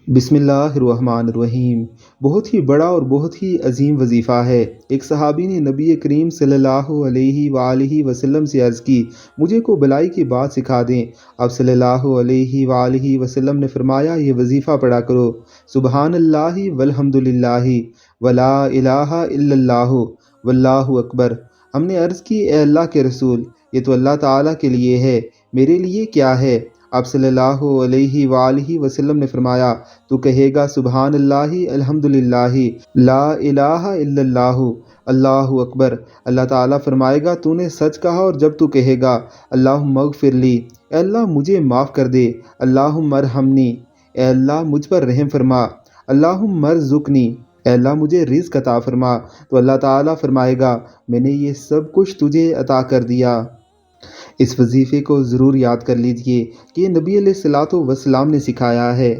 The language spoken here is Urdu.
بسم اللہ الرحمن الرحیم۔ بہت ہی بڑا اور بہت ہی عظیم وظیفہ ہے۔ ایک صحابی نے نبی کریم صلی اللہ علیہ وآلہ وسلم سے عرض کی، مجھے کو بلائی کی بات سکھا دیں۔ آپ صلی اللہ علیہ وآلہ وسلم نے فرمایا، یہ وظیفہ پڑھا کرو، سبحان اللہ والحمد للہ ولا الہ الا اللہ واللہ اکبر۔ ہم نے عرض کی، اے اللہ کے رسول، یہ تو اللہ تعالیٰ کے لیے ہے، میرے لیے کیا ہے؟ آپ صلی اللہ علیہ وآلہ وسلم نے فرمایا، تو کہے گا سبحان اللہ الحمد للہ لا الہ الا اللہ اللہ اکبر۔ اللہ تعالیٰ فرمائے گا، تو نے سچ کہا، اور جب تو کہے گا اللہم اغفر لی، اے اللہ مجھے معاف کر دے، اللہم ارحمنی، اے اللہ مجھ پر رحم فرما، اللہم ارزقنی، اے اللہ مجھے رزق عطا فرما، تو اللہ تعالیٰ فرمائے گا، میں نے یہ سب کچھ تجھے عطا کر دیا۔ اس وظیفے کو ضرور یاد کر لیجئے کہ یہ نبی علیہ الصلوۃ والسلام نے سکھایا ہے۔